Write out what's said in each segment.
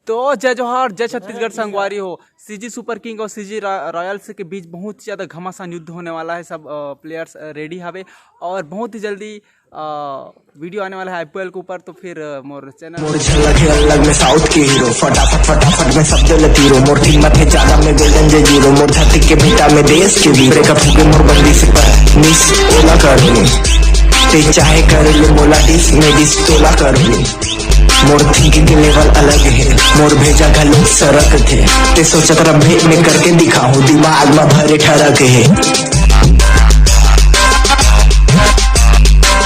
तो जय जोहार, जय छत्तीसगढ़ संगवारी हो। सीजी सुपर किंग और सीजी रॉयल्स के बीच बहुत ही ज़्यादा घमासान युद्ध होने वाला है। सब प्लेयर्स रेडी हवे और बहुत ही जल्दी वीडियो आने वाला है आईपीएल के ऊपर। तो फिर मोर चैनल मोर झलक है अलग में साउथ के हीरो, फटाफट फटाफट में सब जल तीरो, मोर कीमत है ज्यादा में गोल्डन जे जीरो, मोर धरती के बेटा में देश के वीर, ब्रेकअप हो गए मोर बंदी से पर मिस ओला कर लूं, ते चाहे कर ले मोला डिस में डिस तोला कर लूं, मोर थिंकिंग के लेवल अलग है, मोर भेजा घलों सरक थे, ते सोचत रब्बे में करके दिखाऊं, दिमाग में भरे ठरक है,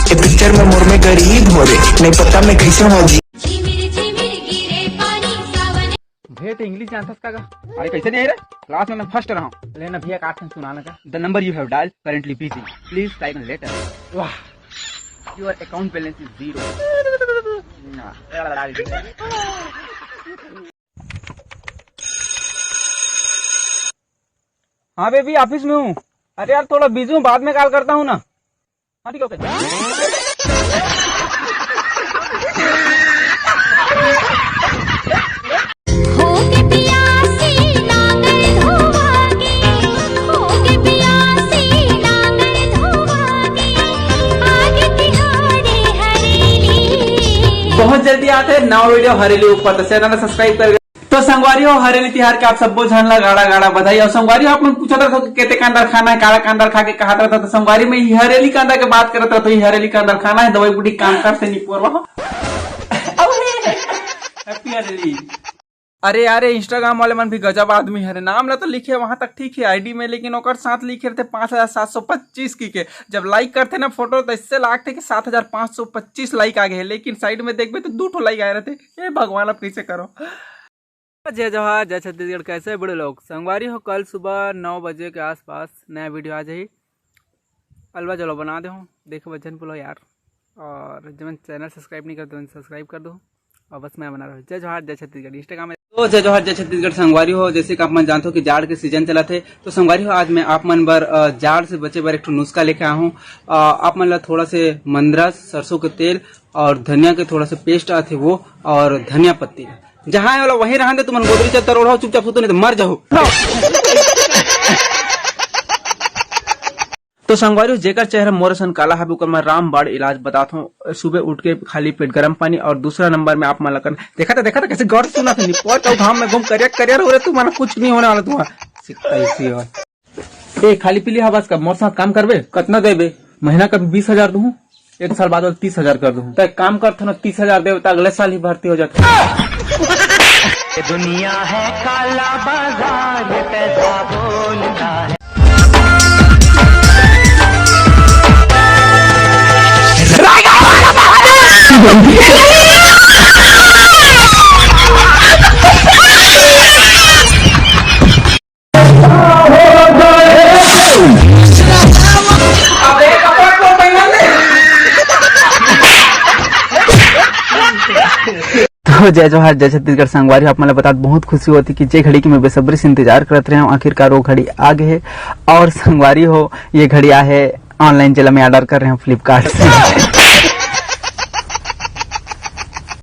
ये पिक्चर में मोर में गरीब हो रे, नहीं पता मैं कैसे हो जी। भेट इंग्लिश जानता का? अरे कैसे नहीं रे, क्लास में मैं फर्स्ट रहा हूँ। लेना भैया काट से सुनाना का। The number you have dial currently busy, please type in letter. वाह, योर अकाउंट बैलेंस इज 0। हाँ बेबी, ऑफिस में हूँ। अरे यार थोड़ा बिजी हूँ, बाद में कॉल करता हूँ ना। हाँ ठीक है। बहुत जल्दी आते हैं नवा वीडियो हरेली ऊपर, तो चैनल सब्सक्राइब कर। तो संगवारी हो, हरेली तिहार के आप सबको झनला गाड़ा गाड़ा बधाई। और संगवारी हो, आप लोग पूछा था केते का अंदर खाना है, काला का अंदर खा के कहा था। तो संगवारी में हरेली का अंदर की बात करता तो हरेली का अंदर खाना है, दवाई बूटी काम कर से नहीं पोरवा। हैप्पी हरेली। अरे यार इंस्टाग्राम वाले मन भी गजब आदमी है। नाम ला तो लिखे वहां तक ठीक है आईडी में, लेकिन ओकर साथ लिखे थे 5725 की के। जब लाइक करते ना फोटो तो इससे लागते कि 7525 लाइक आ गए, लेकिन साइड में देखबे तो 2 लाइक आए रहते। ये भगवान अब कैसे करो। जय जोहार, जय छत्तीसगढ़। कैसे है बड़े लोग? संगवारी हो, कल सुबह 9 बजे के आसपास नया वीडियो आ जाए। अलवा चलो बना दे हूँ, देखो बच्चन बोलो यार। और जब चैनल सब्सक्राइब नहीं करते सब्सक्राइब कर दो। और बस मैं बना रहा हूँ। जय जोहार, जय छत्तीसगढ़। इंस्टाग्राम में तो जय जोहार, जय छत्तीसगढ़। संगवारी हो, जैसे कि आप मन जानते हो कि जाड़ के सीजन चला थे, तो संगवारी हो आज मैं आप मन बर जाड़ से बचे बर एक नुस्खा लेके आया हूँ। आप मन ला थोड़ा से मंदरा, सरसों के तेल और धनिया के थोड़ा से पेस्ट आते वो, और धनिया पत्ती जहाँ वाला वहीं रहने दे। तुम गोदरी चद्दर ओढ़ो, चुपचाप सुतो नहीं तो मर जाओ। तो संगवारी जेकर चेहरा मोर सन काला है मैं रामबाड़ इलाज बताता हूँ। सुबह उठ के खाली पेट गर्म पानी, और दूसरा नंबर में आप माला कर देखा था कैसे गौर सुना था नहीं घाम में घूम करियर हो रहे तुम्हारा कुछ नहीं होने वाला तुम्हारा। ए खाली पीली हवा का मोर साथ काम करबे, कितना देबे? महीना का 20,000 दूं, 1 साल बाद 30,000 कर दूं। तो काम करते ना 30,000 दे, अगले साल ही भर्ती हो जाते। दुनिया है काला बाजार, पैसा बोलता है। तो जय जोहार, जय छत्तीसगढ़। संगवारी आप मतलब बता बहुत खुशी होती कि जे घड़ी की मैं बेसब्री से इंतजार करते रहे हूँ, आखिरकार वो घड़ी आ गई है। और संगवारी हो, ये घड़ी आ है ऑनलाइन चला में ऑर्डर कर रहे हैं फ्लिपकार्ट से।